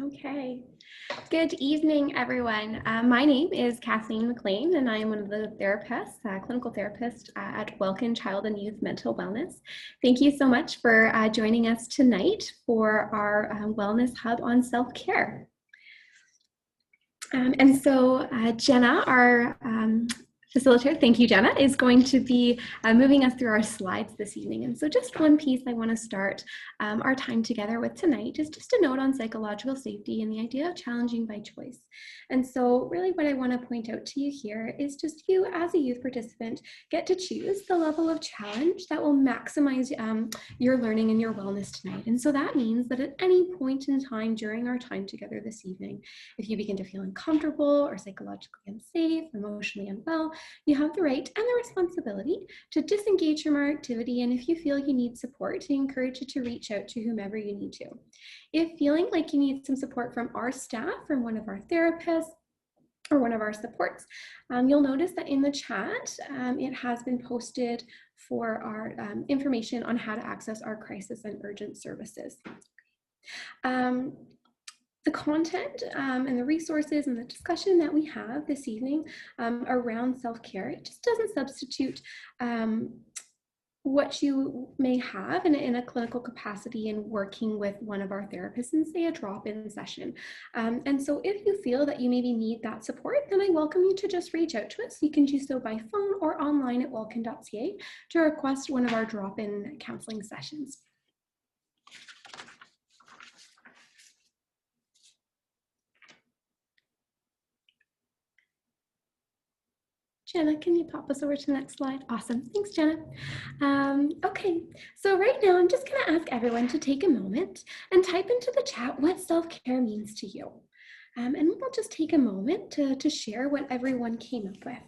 Okay. Good evening, everyone. My name is Kathleen McLean, and I am one of the therapists, clinical therapist at Wellkin Child and Youth Mental Wellness. Thank you so much for joining us tonight for our Wellness Hub on self-care. Jenna, our facilitator, thank you, Jenna, is going to be moving us through our slides this evening. And so just one piece I want to start our time together with tonight is just a note on psychological safety and the idea of challenging by choice. And so really what I want to point out to you here is just you as a youth participant get to choose the level of challenge that will maximize your learning and your wellness tonight. And so that means that at any point in time during our time together this evening, if you begin to feel uncomfortable or psychologically unsafe, emotionally unwell, you have the right and the responsibility to disengage from our activity, and if you feel you need support, to encourage you to reach out to whomever you need to. If feeling like you need some support from our staff, from one of our therapists, or one of our supports, you'll notice that in the chat, it has been posted for our information on how to access our crisis and urgent services. The content and the resources and the discussion that we have this evening around self-care, it just doesn't substitute what you may have in a clinical capacity in working with one of our therapists in, say, a drop-in session. And so if you feel that you maybe need that support, then I welcome you to just reach out to us. You can do so by phone or online at wellkin.ca to request one of our drop-in counseling sessions. Jenna, can you pop us over to the next slide? Awesome. Thanks, Jenna. Okay, so right now I'm just going to ask everyone to take a moment and type into the chat what self-care means to you. And we'll just take a moment to share what everyone came up with.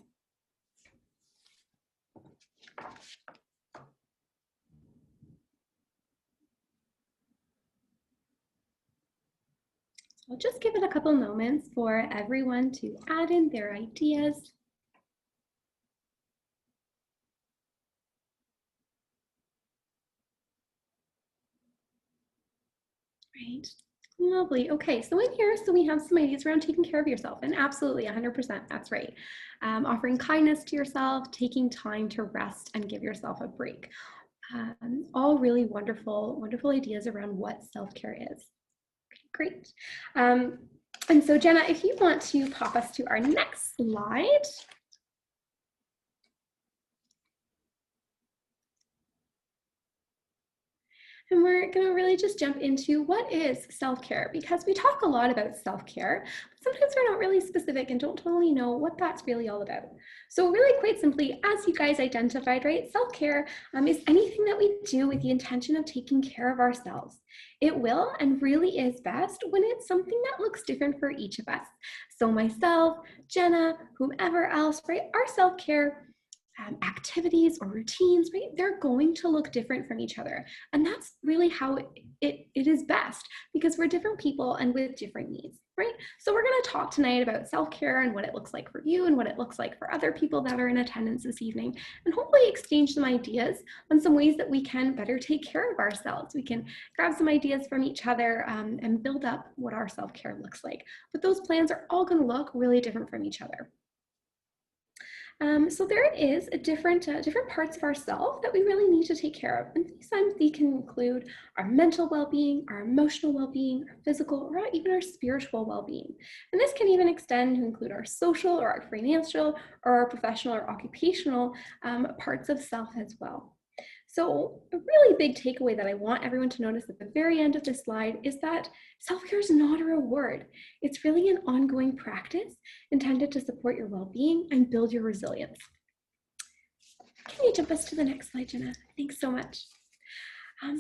I'll just give it a couple moments for everyone to add in their ideas. Right. Lovely. Okay, so in here, we have some ideas around taking care of yourself, and absolutely 100%, that's right. Offering kindness to yourself, taking time to rest and give yourself a break. All really wonderful, wonderful ideas around what self-care is. Great. And so Jenna, if you want to pop us to our next slide. And we're going to really just jump into what is self-care, because we talk a lot about self-care, but sometimes we're not really specific and don't totally know what that's really all about. So really quite simply, as you guys identified, right, self-care is anything that we do with the intention of taking care of ourselves. It will and really is best when it's something that looks different for each of us. So myself, Jenna, whomever else, right, our self-care activities or routines, right, they're going to look different from each other. And that's really how it is best, because we're different people and with different needs, right? So we're going to talk tonight about self-care and what it looks like for you and what it looks like for other people that are in attendance this evening, and hopefully exchange some ideas on some ways that we can better take care of ourselves. We can grab some ideas from each other and build up what our self-care looks like. But those plans are all going to look really different from each other. So there is a different parts of ourselves that we really need to take care of. And sometimes they can include our mental well-being, our emotional well-being, our physical, or even our spiritual well-being. And this can even extend to include our social or our financial or our professional or occupational parts of self as well. So a really big takeaway that I want everyone to notice at the very end of this slide is that self-care is not a reward. It's really an ongoing practice intended to support your well-being and build your resilience. Can you jump us to the next slide, Jenna? Thanks so much.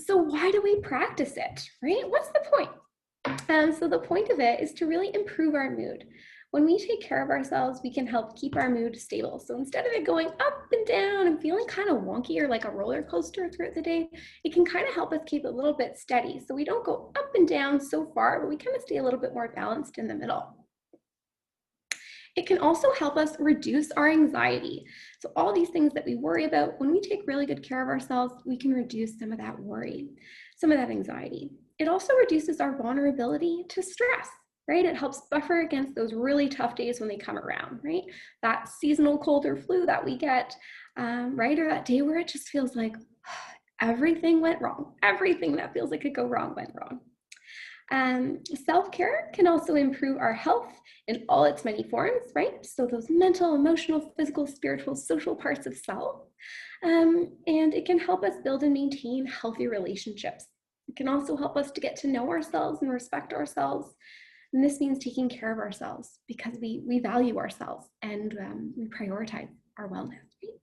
So why do we practice it, right? What's the point? So the point of it is to really improve our mood. When we take care of ourselves, we can help keep our mood stable. So instead of it going up and down and feeling kind of wonky or like a roller coaster throughout the day, it can kind of help us keep it a little bit steady. So we don't go up and down so far, but we kind of stay a little bit more balanced in the middle. It can also help us reduce our anxiety. So all these things that we worry about, when we take really good care of ourselves, we can reduce some of that worry, some of that anxiety. it also reduces our vulnerability to stress, right? It helps buffer against those really tough days when they come around, right? That seasonal cold or flu that we get, right? Or that day where it just feels like everything went wrong. Everything that feels like it could go wrong went wrong. Self-care can also improve our health in all its many forms, right? So those mental, emotional, physical, spiritual, social parts of self. And it can help us build and maintain healthy relationships. It can also help us to get to know ourselves and respect ourselves. And this means taking care of ourselves because we value ourselves and we prioritize our wellness. Right?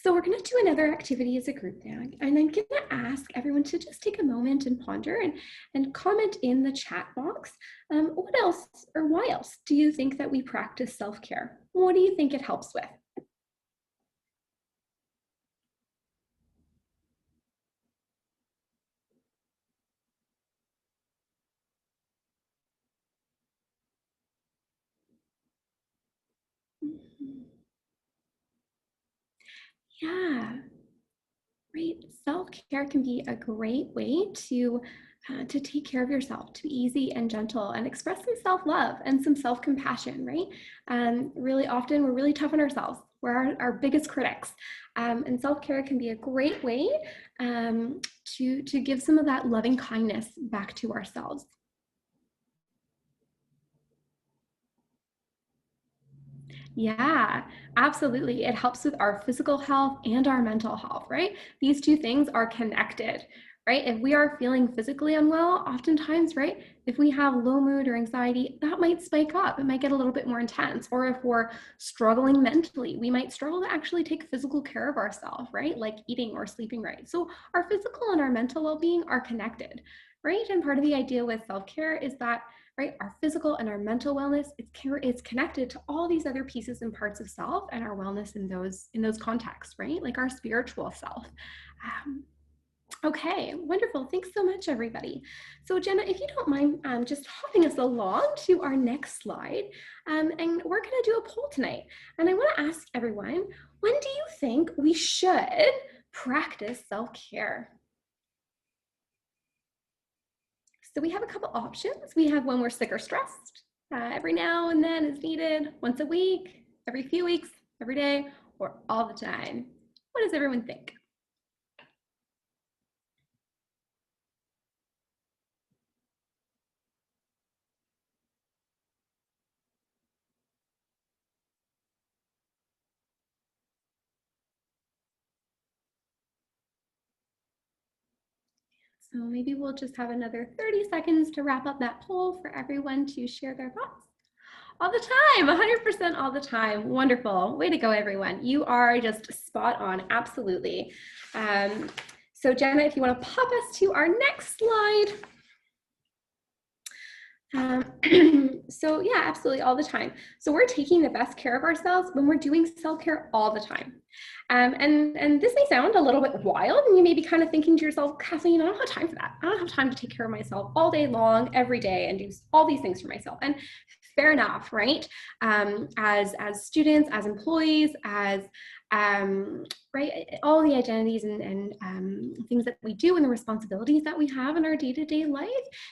So we're going to do another activity as a group now. And I'm going to ask everyone to just take a moment and ponder and comment in the chat box. What else or why else do you think that we practice self-care? What do you think it helps with? Yeah, right. Self-care can be a great way to take care of yourself, to be easy and gentle and express some self-love and some self-compassion, right? Really often we're really tough on ourselves. We're our biggest critics. And self-care can be a great way to give some of that loving kindness back to ourselves. Yeah, absolutely. It helps with our physical health and our mental health, right? These two things are connected, right? If we are feeling physically unwell, oftentimes, right, if we have low mood or anxiety, that might spike up. It might get a little bit more intense. Or if we're struggling mentally, we might struggle to actually take physical care of ourselves, right? Like eating or sleeping right. So our physical and our mental well-being are connected, right? And part of the idea with self-care is that right? Our physical and our mental wellness, it's connected to all these other pieces and parts of self and our wellness in those contexts, right? Like our spiritual self. Um, okay, wonderful. Thanks so much, everybody. So Jenna, if you don't mind just hopping us along to our next slide, and we're gonna do a poll tonight. And I wanna ask everyone, when do you think we should practice self-care? So we have a couple options. We have when we're sick or stressed, every now and then is needed, once a week, every few weeks, every day, or all the time. What does everyone think? So maybe we'll just have another 30 seconds to wrap up that poll for everyone to share their thoughts. All the time, 100% all the time. Wonderful. Way to go, everyone. You are just spot on, absolutely. So Jenna, if you want to pop us to our next slide. So yeah, absolutely, all the time. So we're taking the best care of ourselves when we're doing self-care all the time. And this may sound a little bit wild, and you may be kind of thinking to yourself, Kathleen, I don't have time for that. I don't have time to take care of myself all day long, every day, and do all these things for myself. And fair enough, right? As students, as employees, as right, all the identities and things that we do and the responsibilities that we have in our day-to-day life,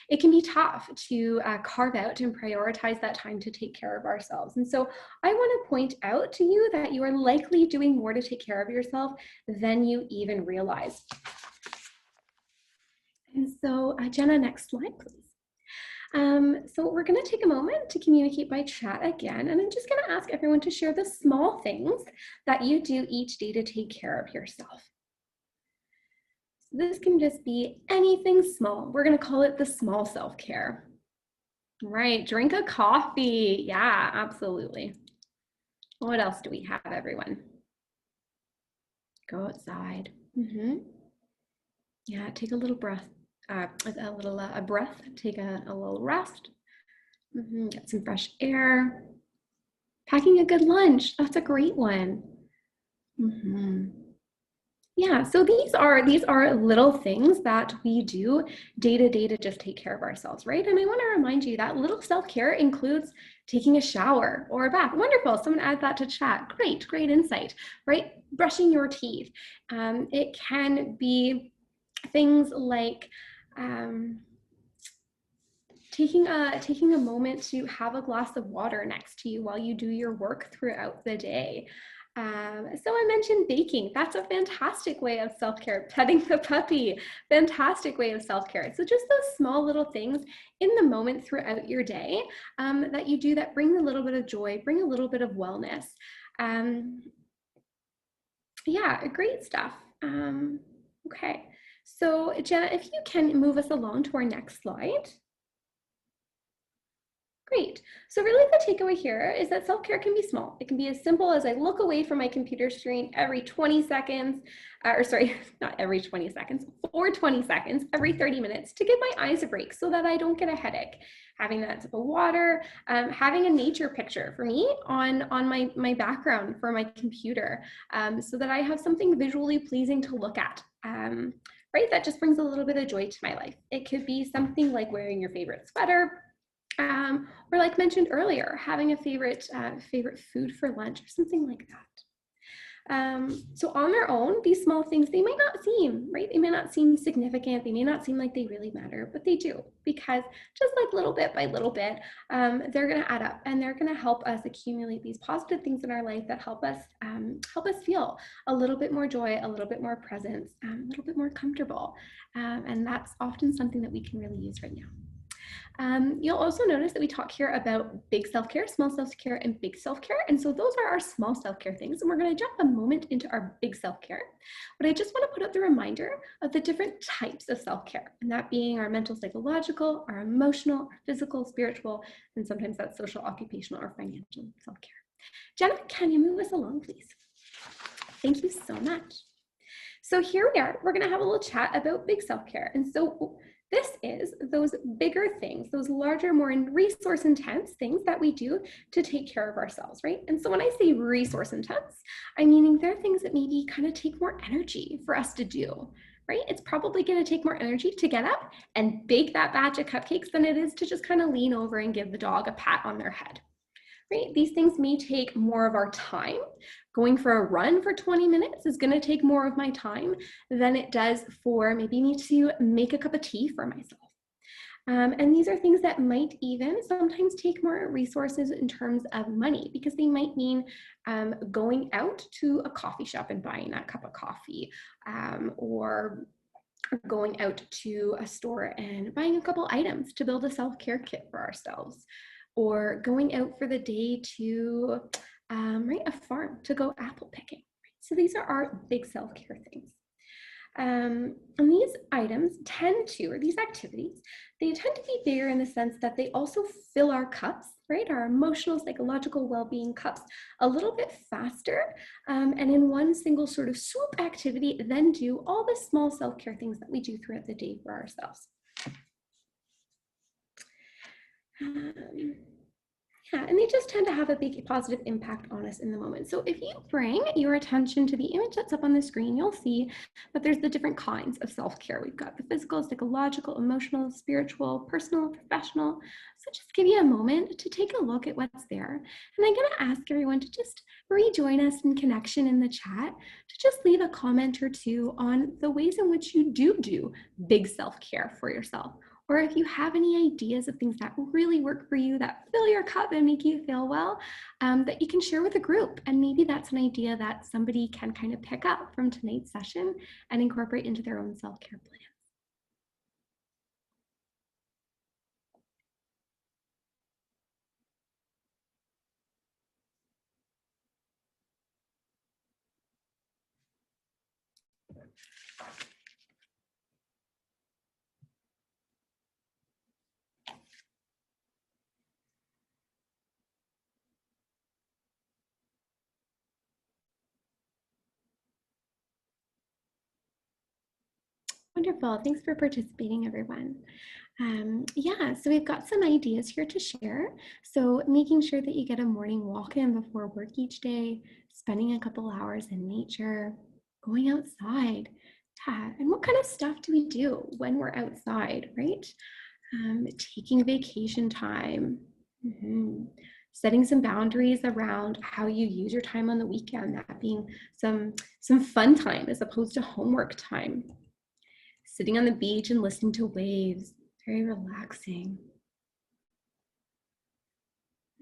it can be tough to carve out and prioritize that time to take care of ourselves. And so I want to point out to you that you are likely doing more to take care of yourself than you even realize. And so Jenna, next slide, please. So we're going to take a moment to communicate by chat again, and I'm just going to ask everyone to share the small things that you do each day to take care of yourself. So this can just be anything small. We're going to call it the small self-care. Right, drink a coffee. Yeah, absolutely. What else do we have, everyone? Go outside. Yeah, take a little breath. A breath. Take a little rest. Get some fresh air. Packing a good lunch. That's a great one. Yeah, so these are little things that we do day to day to just take care of ourselves, right? And I want to remind you that little self-care includes taking a shower or a bath. Wonderful. Someone add that to chat. Great insight, right? Brushing your teeth. It can be things like taking a moment to have a glass of water next to you while you do your work throughout the day. So I mentioned baking. That's a fantastic way of self-care. Petting the puppy, fantastic way of self-care. So just those small little things in the moment throughout your day that you do that bring a little bit of joy, bring a little bit of wellness. Yeah, great stuff. Okay, so Jenna, if you can move us along to our next slide. Great. So really the takeaway here is that self-care can be small. It can be as simple as I look away from my computer screen every 20 seconds, or sorry, not every 20 seconds, for 20 seconds, every 30 minutes to give my eyes a break so that I don't get a headache. Having that sip of water, having a nature picture for me on my background for my computer so that I have something visually pleasing to look at. Right, that just brings a little bit of joy to my life. It could be something like wearing your favorite sweater, or like mentioned earlier, having a favorite food for lunch or something like that. So on their own, these small things, they might not seem, right? They may not seem significant. They may not seem like they really matter, but they do, because just like little bit by little bit, they're going to add up and they're going to help us accumulate these positive things in our life that help us feel a little bit more joy, a little bit more presence, a little bit more comfortable. And that's often something that we can really use right now. You'll also notice that we talk here about big self-care, small self-care, and big self-care. And so those are our small self-care things. And we're going to jump a moment into our big self-care. But I just want to put out the reminder of the different types of self-care, and that being our mental, psychological, our emotional, our physical, spiritual, and sometimes that's social, occupational, or financial self-care. Jenna, can you move us along, please? Thank you so much. So here we are. We're going to have a little chat about big self-care. And so this is those bigger things, those larger, more resource intense things that we do to take care of ourselves, right? And so when I say resource intense, I'm meaning they're things that maybe kind of take more energy for us to do, right? It's probably going to take more energy to get up and bake that batch of cupcakes than it is to just kind of lean over and give the dog a pat on their head. Right? These things may take more of our time. Going for a run for 20 minutes is going to take more of my time than it does for maybe me to make a cup of tea for myself. And these are things that might even sometimes take more resources in terms of money, because they might mean going out to a coffee shop and buying that cup of coffee, or going out to a store and buying a couple items to build a self-care kit for ourselves, or going out for the day to a farm to go apple picking. So these are our big self-care things. And these items tend to, or these activities, they tend to be bigger in the sense that they also fill our cups, right? Our emotional, psychological well-being cups a little bit faster, and in one single sort of swoop activity, then do all the small self-care things that we do throughout the day for ourselves. Yeah, and they just tend to have a big positive impact on us in the moment. So if you bring your attention to the image that's up on the screen, you'll see that there's the different kinds of self-care. We've got the physical, psychological, emotional, spiritual, personal, professional. So just give you a moment to take a look at what's there. And I'm going to ask everyone to just rejoin us in connection in the chat, to just leave a comment or two on the ways in which you do big self-care for yourself. Or if you have any ideas of things that really work for you, that fill your cup and make you feel well, that you can share with a group. And maybe that's an idea that somebody can kind of pick up from tonight's session and incorporate into their own self-care plan. Wonderful. Thanks for participating, everyone. Yeah, so we've got some ideas here to share. So making sure that you get a morning walk in before work each day, spending a couple hours in nature, going outside. Yeah, and what kind of stuff do we do when we're outside, right? Taking vacation time. Setting some boundaries around how you use your time on the weekend, that being some fun time as opposed to homework time. Sitting on the beach and listening to waves, very relaxing.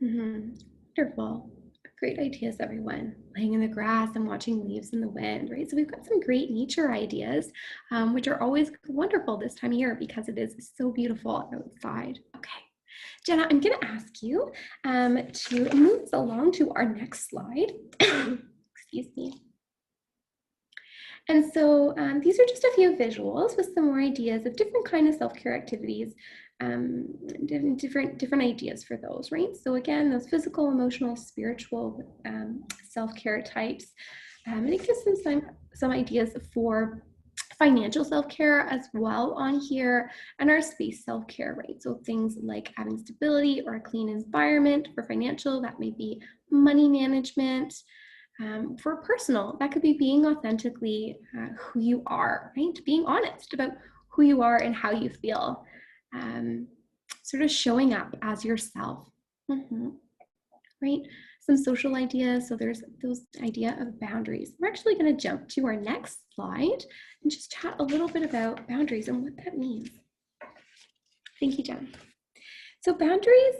Wonderful. Great ideas, everyone. Laying in the grass and watching leaves in the wind, right? So we've got some great nature ideas, which are always wonderful this time of year because it is so beautiful outside. Okay, Jenna, I'm going to ask you to move us along to our next slide. Excuse me. And so these are just a few visuals with some more ideas of different kind of self-care activities, different ideas for those, right? So again, those physical, emotional, spiritual self-care types. And it gives them some ideas for financial self-care as well on here, and our space self-care, right? So things like having stability or a clean environment. For financial, that may be money management. For personal, that could be being authentically who you are, right? Being honest about who you are and how you feel. Sort of showing up as yourself, right? Some social ideas. So there's those idea of boundaries. We're actually going to jump to our next slide and just chat a little bit about boundaries and what that means. Thank you, Jen. So boundaries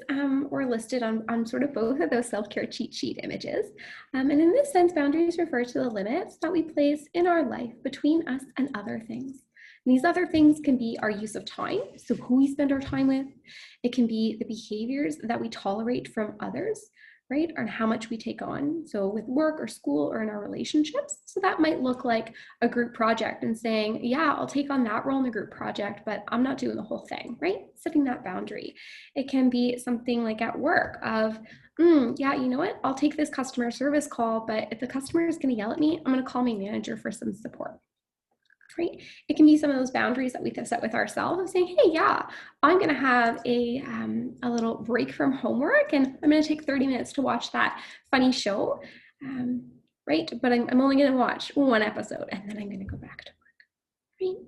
were listed on sort of both of those self-care cheat sheet images. And in this sense, boundaries refer to the limits that we place in our life between us and other things. And these other things can be our use of time, so who we spend our time with. It can be the behaviors that we tolerate from others, right? And how much we take on. So with work or school or in our relationships. So that might look like a group project and saying, yeah, I'll take on that role in the group project, but I'm not doing the whole thing, right? Setting that boundary. It can be something like at work of, yeah, you know what? I'll take this customer service call, but if the customer is going to yell at me, I'm going to call my manager for some support. Right? It can be some of those boundaries that we set with ourselves of saying, hey, yeah, I'm going to have a little break from homework and I'm going to take 30 minutes to watch that funny show, right? But I'm only going to watch one episode and then I'm going to go back to work,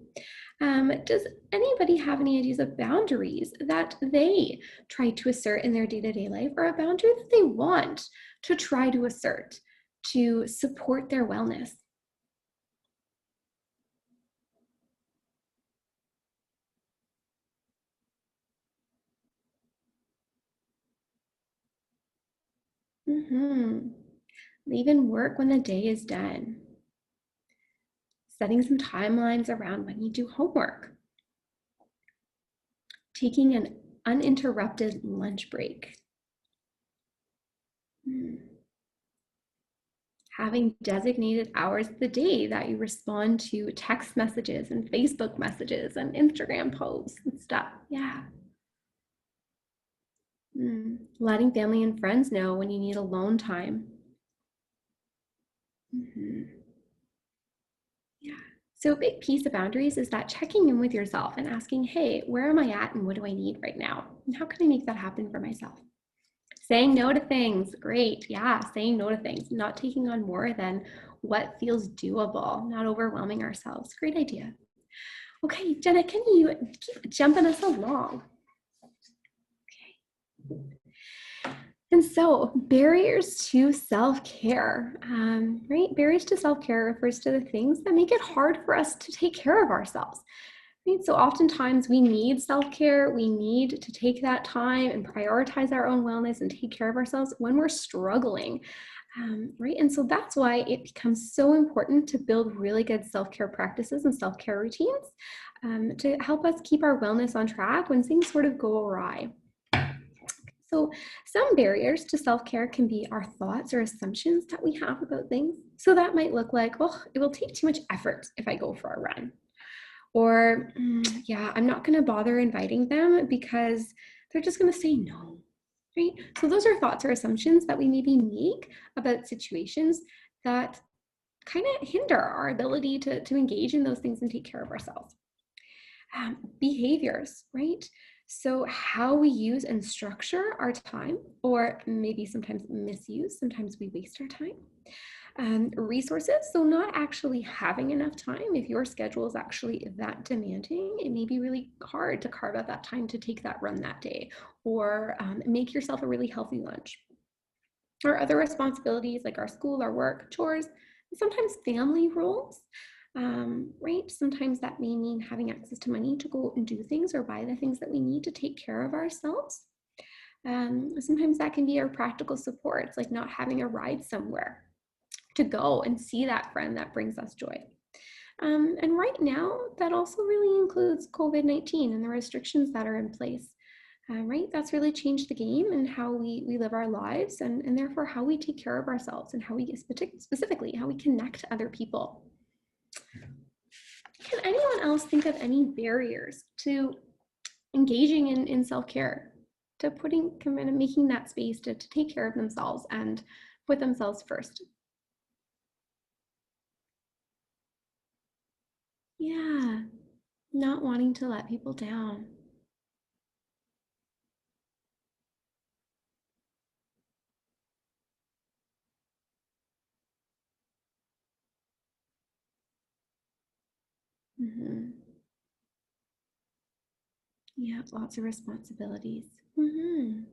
right? Does anybody have any ideas of boundaries that they try to assert in their day-to-day life, or a boundary that they want to try to assert to support their wellness? Leaving work when the day is done. Setting some timelines around when you do homework. Taking an uninterrupted lunch break. Having designated hours of the day that you respond to text messages and Facebook messages and Instagram posts and stuff. Yeah. Letting family and friends know when you need alone time. Yeah. So a big piece of boundaries is that checking in with yourself and asking, hey, where am I at and what do I need right now? And how can I make that happen for myself? Saying no to things, great. Yeah, saying no to things, not taking on more than what feels doable, not overwhelming ourselves. Great idea. Okay, Jenna, can you keep jumping us along? Okay. And so barriers to self-care, right? Barriers to self-care refers to the things that make it hard for us to take care of ourselves. Right? So oftentimes we need self-care, we need to take that time and prioritize our own wellness and take care of ourselves when we're struggling, right? And so that's why it becomes so important to build really good self-care practices and self-care routines to help us keep our wellness on track when things sort of go awry. So some barriers to self-care can be our thoughts or assumptions that we have about things. So that might look like, oh, it will take too much effort if I go for a run. Or, yeah, I'm not going to bother inviting them because they're just going to say no, right? So those are thoughts or assumptions that we maybe make about situations that kind of hinder our ability to engage in those things and take care of ourselves. Behaviors, right? So how we use and structure our time, or maybe sometimes misuse, sometimes we waste our time. Resources, so not actually having enough time. If your schedule is actually that demanding, it may be really hard to carve out that time to take that run that day, or make yourself a really healthy lunch. Or other responsibilities like our school, our work, chores, and sometimes family roles. Right? Sometimes that may mean having access to money to go and do things or buy the things that we need to take care of ourselves. Sometimes that can be our practical supports, like not having a ride somewhere to go and see that friend that brings us joy. And right now, that also really includes COVID-19 and the restrictions that are in place. Right? That's really changed the game and how we live our lives and therefore how we take care of ourselves and how we specifically how we connect to other people. Can anyone else think of any barriers to engaging in self-care, to putting, kind of making that space to take care of themselves and put themselves first? Yeah, not wanting to let people down. Mm-hmm. Yeah, lots of responsibilities. Mm-hmm.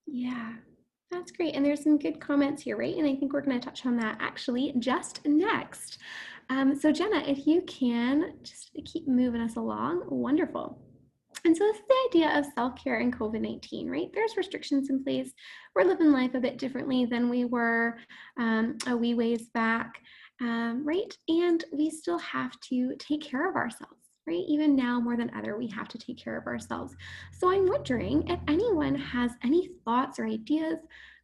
Yeah, that's great. And there's some good comments here, right? And I think we're going to touch on that actually just next. So Jenna, if you can just keep moving us along, wonderful. And so this is the idea of self-care and COVID-19, right? There's restrictions in place. We're living life a bit differently than we were a wee ways back, right? And we still have to take care of ourselves, right? Even now more than ever, we have to take care of ourselves. So I'm wondering if anyone has any thoughts or ideas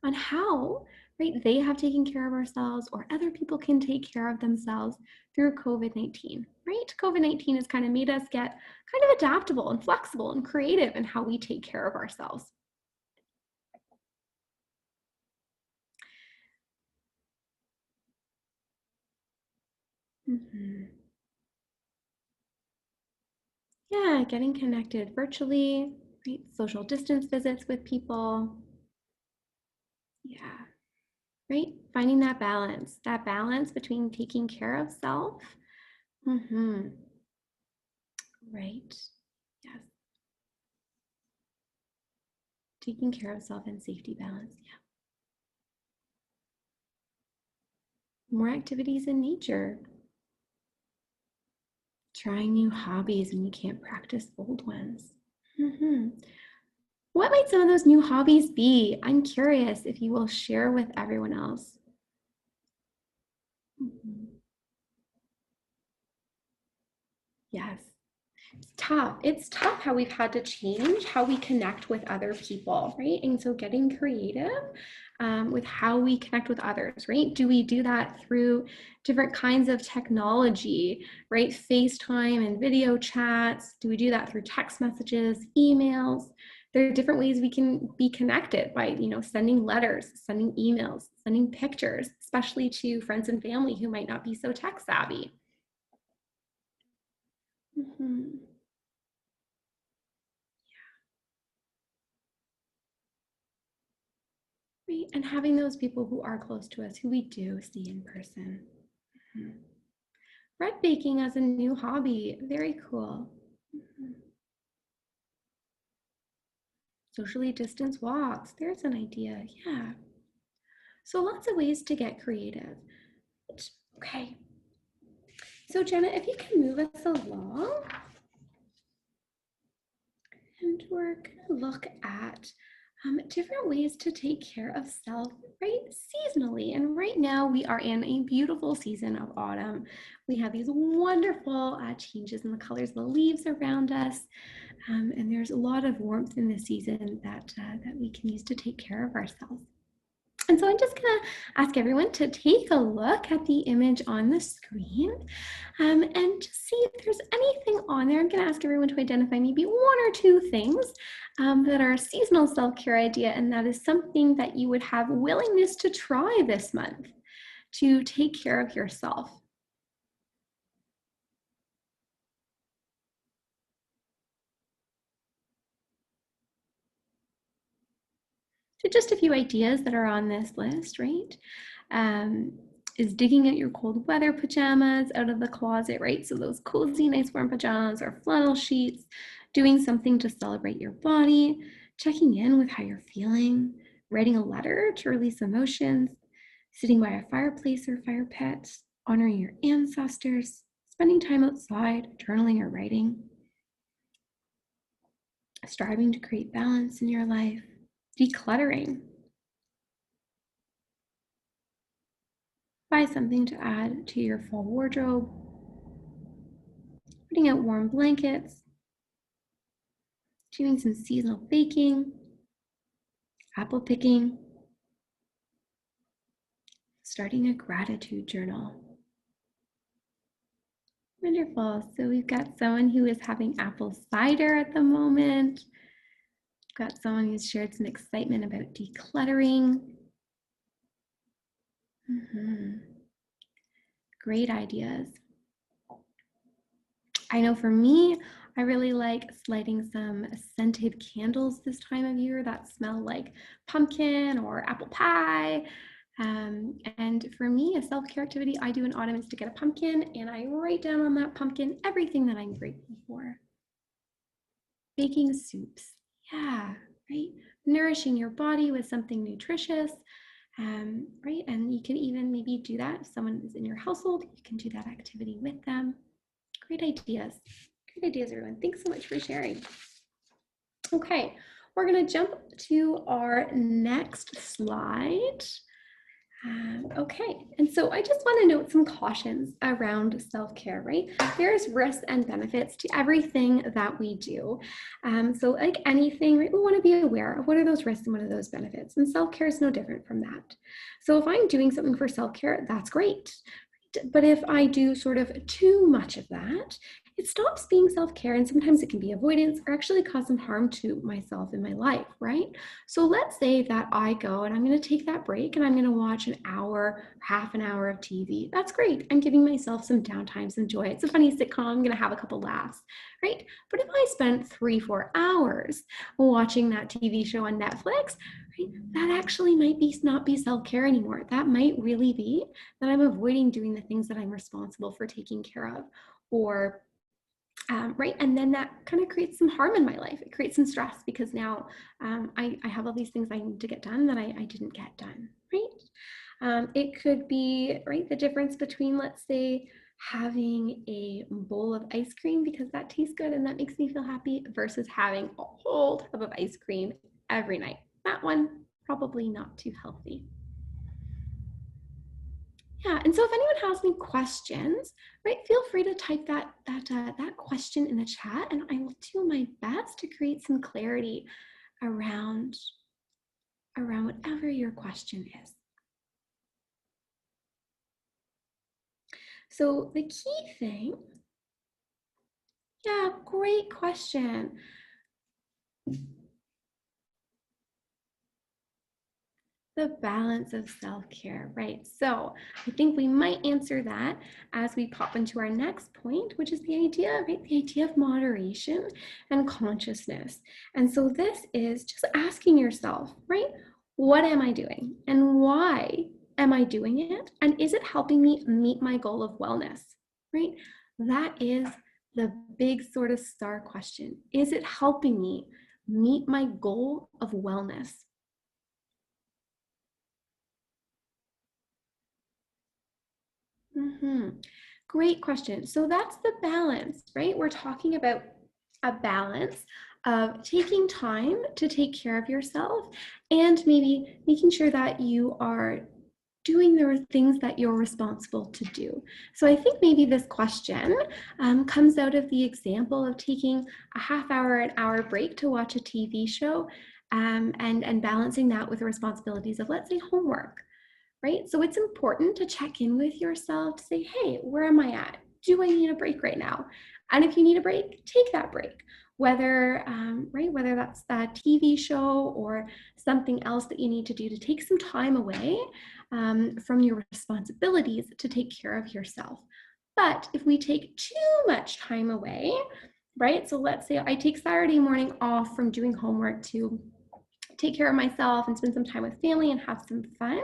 on how, right, they have taken care of ourselves or other people can take care of themselves through COVID-19, right? COVID-19 has kind of made us get kind of adaptable and flexible and creative in how we take care of ourselves. Mm-hmm. Yeah, getting connected virtually, right? Social distance visits with people. Yeah, right? Finding that balance between taking care of self. Mm-hmm. Right. Yes. Taking care of self and safety balance. Yeah. More activities in nature. Trying new hobbies when you can't practice old ones. Mm-hmm. What might some of those new hobbies be? I'm curious if you will share with everyone else. Mhm. Yes, it's tough. It's tough how we've had to change how we connect with other people, right? And so getting creative with how we connect with others, right? Do we do that through different kinds of technology, right? FaceTime and video chats? Do we do that through text messages, emails? There are different ways we can be connected by, sending letters, sending emails, sending pictures, especially to friends and family who might not be so tech savvy. Mhm. Right, and having those people who are close to us, who we do see in person. Mhm. Bread baking as a new hobby, very cool. Mhm. Socially distanced walks, there's an idea, yeah. So lots of ways to get creative. Okay, so Jenna, if you can move us along, and we're gonna look at different ways to take care of self, right, seasonally. And right now we are in a beautiful season of autumn. We have these wonderful changes in the colors of the leaves around us. And there's a lot of warmth in the season that we can use to take care of ourselves. And so I'm just going to ask everyone to take a look at the image on the screen and just see if there's anything on there. I'm going to ask everyone to identify maybe one or two things that are a seasonal self-care idea, and that is something that you would have willingness to try this month to take care of yourself. So just a few ideas that are on this list, right? Um, is digging out your cold weather pajamas out of the closet, right? So those cozy, nice warm pajamas or flannel sheets, doing something to celebrate your body, checking in with how you're feeling, writing a letter to release emotions, sitting by a fireplace or fire pit, honoring your ancestors, spending time outside, journaling or writing, striving to create balance in your life, decluttering. Buy something to add to your fall wardrobe, putting out warm blankets, doing some seasonal baking, apple picking, starting a gratitude journal. Wonderful. So we've got someone who is having apple cider at the moment. We've got someone who's shared some excitement about decluttering. Great ideas. I know for me, I really like lighting some scented candles this time of year that smell like pumpkin or apple pie. And for me, a self-care activity I do in autumn is to get a pumpkin and I write down on that pumpkin everything that I'm grateful for. Baking soups, yeah, right? Nourishing your body with something nutritious, right? And you can even maybe do that if someone is in your household, you can do that activity with them. Great ideas. Great ideas, everyone. Thanks so much for sharing. Okay, we're going to jump to our next slide. Okay, and so I just want to note some cautions around self-care, right? There's risks and benefits to everything that we do. So like anything, right, we want to be aware of what are those risks and what are those benefits. And self-care is no different from that. So if I'm doing something for self-care, that's great. But if I do sort of too much of that, it stops being self-care, and sometimes it can be avoidance or actually cause some harm to myself in my life, right? So let's say that I go and I'm going to take that break and I'm going to watch an hour, half an hour of TV. That's great. I'm giving myself some downtime, some joy. It's a funny sitcom. I'm going to have a couple laughs, right? But if I spent 3-4 hours watching that TV show on Netflix, right, that actually might not be self-care anymore. That might really be that I'm avoiding doing the things that I'm responsible for taking care of, or right, and then that kind of creates some harm in my life. It creates some stress because now I have all these things I need to get done that I didn't get done, right? It could be, right, the difference between, let's say, having a bowl of ice cream because that tastes good and that makes me feel happy versus having a whole tub of ice cream every night. That one, probably not too healthy. Yeah, and so if anyone has any questions, right, feel free to type that question in the chat, and I will do my best to create some clarity around whatever your question is. So the key thing, yeah, great question. The balance of self-care, right? So I think we might answer that as we pop into our next point, which is the idea, right? The idea of moderation and consciousness. And so this is just asking yourself, right? What am I doing? And why am I doing it? And is it helping me meet my goal of wellness, right? That is the big sort of star question. Is it helping me meet my goal of wellness? Great question. So that's the balance, right? We're talking about a balance of taking time to take care of yourself and maybe making sure that you are doing the things that you're responsible to do. So I think maybe this question comes out of the example of taking a half hour, an hour break to watch a TV show and balancing that with the responsibilities of, let's say, homework. Right? So it's important to check in with yourself to say, hey, where am I at? Do I need a break right now? And if you need a break, take that break. Whether, right, whether that's a TV show or something else that you need to do to take some time away from your responsibilities to take care of yourself. But if we take too much time away, right? So let's say I take Saturday morning off from doing homework to take care of myself and spend some time with family and have some fun,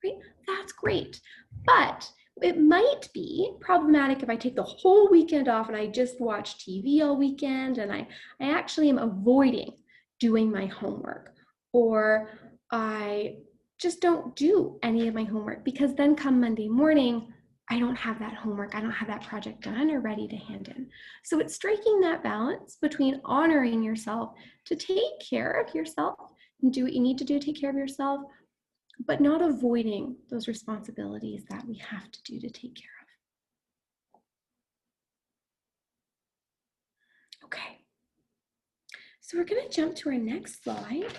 right? That's great. But it might be problematic if I take the whole weekend off and I just watch TV all weekend and I actually am avoiding doing my homework, or I just don't do any of my homework because then come Monday morning, I don't have that homework, I don't have that project done or ready to hand in. So it's striking that balance between honoring yourself to take care of yourself and do what you need to do to take care of yourself, but not avoiding those responsibilities that we have to do to take care of. Okay, so we're going to jump to our next slide.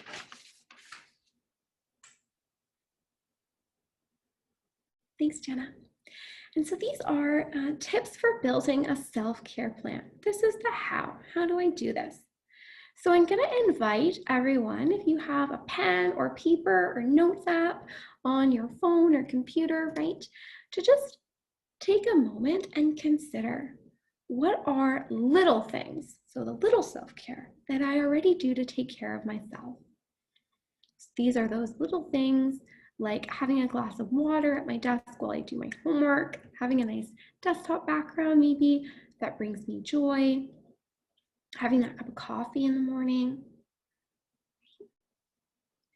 Thanks, Jenna. And so these are tips for building a self-care plan. This is the how. How do I do this? So I'm going to invite everyone, if you have a pen or paper or notes app on your phone or computer, right, to just take a moment and consider, what are little things, so the little self-care, that I already do to take care of myself. So these are those little things like having a glass of water at my desk while I do my homework, having a nice desktop background maybe that brings me joy, having that cup of coffee in the morning.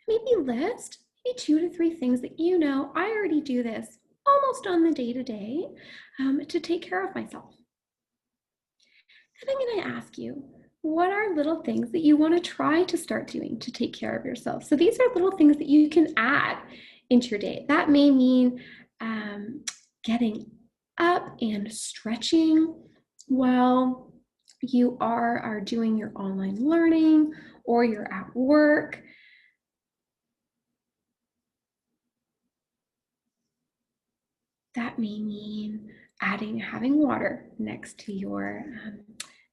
Maybe list maybe 2 to 3 things that you know, I already do this almost on the day-to-day to take care of myself. Then I'm going to ask you, what are little things that you want to try to start doing to take care of yourself? So these are little things that you can add into your day. That may mean getting up and stretching while you are doing your online learning or you're at work. That may mean having water next to your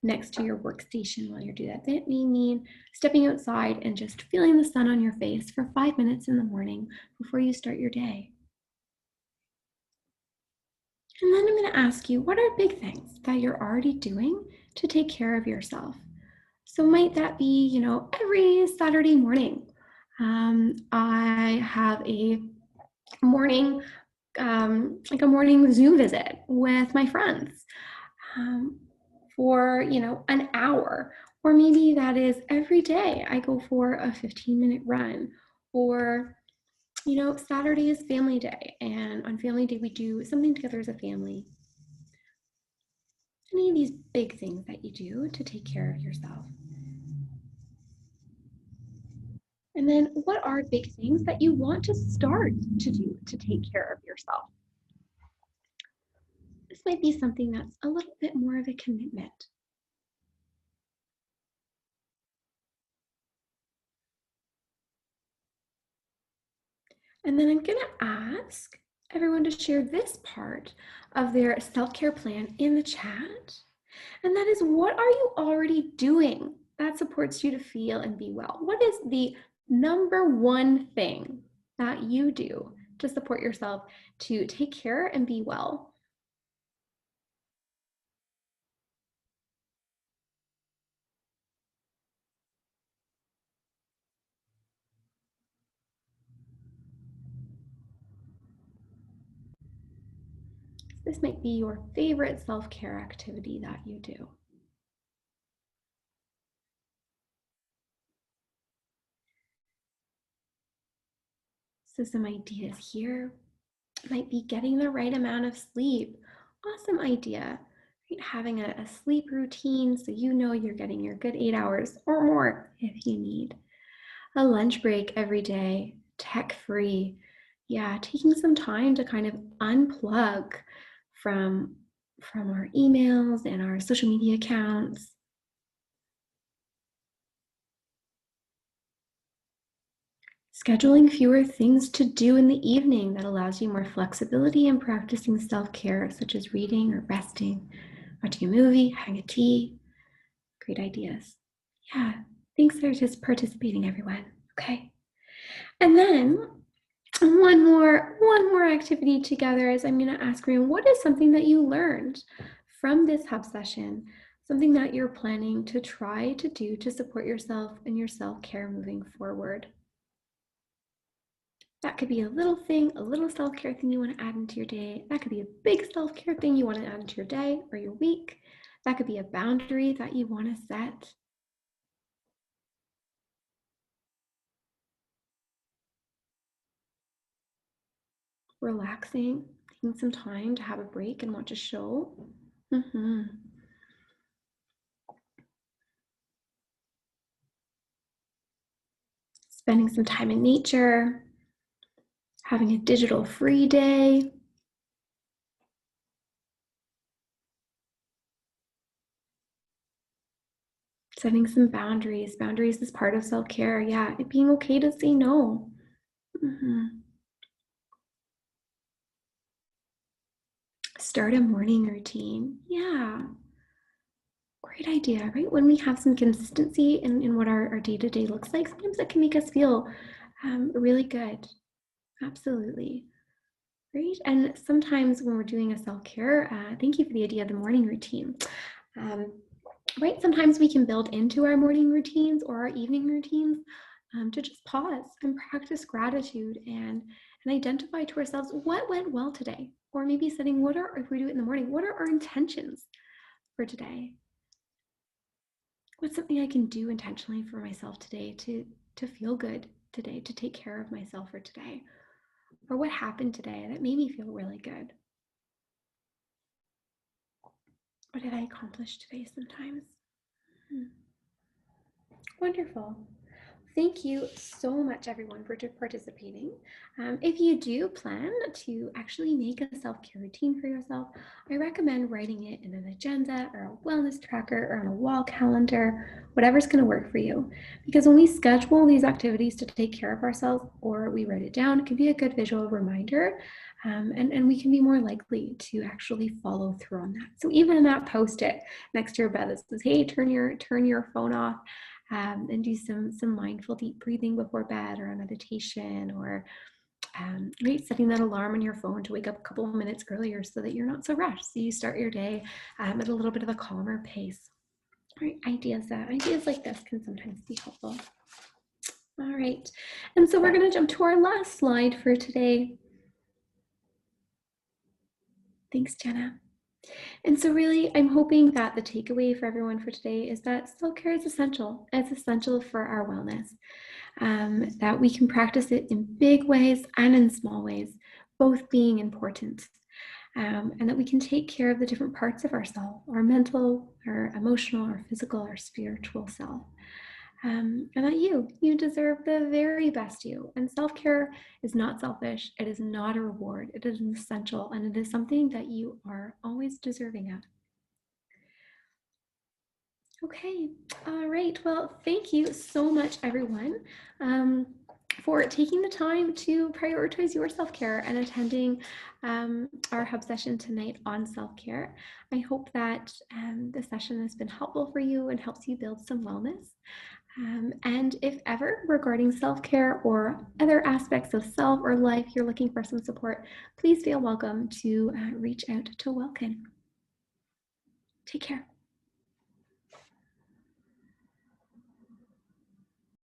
workstation while you're doing that. That may mean stepping outside and just feeling the sun on your face for 5 minutes in the morning before you start your day. And then I'm going to ask you, what are big things that you're already doing to take care of yourself? So might that be, every Saturday morning, I have a morning, like a morning Zoom visit with my friends for, an hour. Or maybe that is every day I go for a 15-minute run. Or, Saturday is family day, and on family day we do something together as a family. Any of these big things that you do to take care of yourself. And then what are big things that you want to start to do to take care of yourself? This might be something that's a little bit more of a commitment. And then I'm going to ask everyone to share this part of their self-care plan in the chat. And that is, what are you already doing that supports you to feel and be well? What is the number one thing that you do to support yourself to take care and be well? This might be your favorite self-care activity that you do. So some ideas here might be getting the right amount of sleep. Awesome idea. Right? Having a sleep routine so you know you're getting your good 8 hours or more if you need. A lunch break every day, tech-free. Yeah, taking some time to kind of unplug from our emails and our social media accounts. Scheduling fewer things to do in the evening that allows you more flexibility in practicing self-care, such as reading or resting, watching a movie, having a tea. Great ideas. Yeah, thanks for just participating, everyone. Okay. And then one more activity together is I'm going to ask you, what is something that you learned from this hub session, something that you're planning to try to do to support yourself and your self-care moving forward? That could be a little thing, a little self-care thing you want to add into your day. That could be a big self-care thing you want to add into your day or your week. That could be a boundary that you want to set. Relaxing. taking some time to have a break and watch a show. Mm-hmm. Spending some time in nature, having a digital free day. Setting some boundaries. Boundaries is part of self-care. Yeah, it being okay to say no. Mm-hmm. Start a morning routine. Yeah, great idea, right? When we have some consistency in what our day-to-day looks like, sometimes that can make us feel really good. Absolutely. Great. And sometimes when we're doing a self-care, thank you for the idea of the morning routine. Um, right, sometimes we can build into our morning routines or our evening routines to just pause and practice gratitude and identify to ourselves what went well today, or maybe setting if we do it in the morning, what are our intentions for today? What's something I can do intentionally for myself today to feel good today, to take care of myself for today? Or what happened today that made me feel really good? What did I accomplish today sometimes? Hmm. Wonderful. Thank you so much, everyone, for participating. If you do plan to actually make a self-care routine for yourself, I recommend writing it in an agenda or a wellness tracker or on a wall calendar, whatever's going to work for you. Because when we schedule these activities to take care of ourselves or we write it down, it can be a good visual reminder. And we can be more likely to actually follow through on that. So even in that post-it next to your bed that says, hey, turn your phone off, and do some mindful deep breathing before bed or a meditation, or right, setting that alarm on your phone to wake up a couple of minutes earlier so that you're not so rushed. So you start your day at a little bit of a calmer pace. Right, ideas like this can sometimes be helpful. All right, and so we're going to jump to our last slide for today. Thanks, Jenna. And so really, I'm hoping that the takeaway for everyone for today is that self-care is essential. It's essential for our wellness, that we can practice it in big ways and in small ways, both being important, and that we can take care of the different parts of ourself, our mental, our emotional, our physical, our spiritual self. And that you deserve the very best you. And self-care is not selfish. It is not a reward. It is essential, and it is something that you are always deserving of. Okay, all right. Well, thank you so much, everyone, for taking the time to prioritize your self-care and attending our hub session tonight on self-care. I hope that the session has been helpful for you and helps you build some wellness. And if ever regarding self-care or other aspects of self or life, you're looking for some support, please feel welcome to reach out to Wellkin. Take care.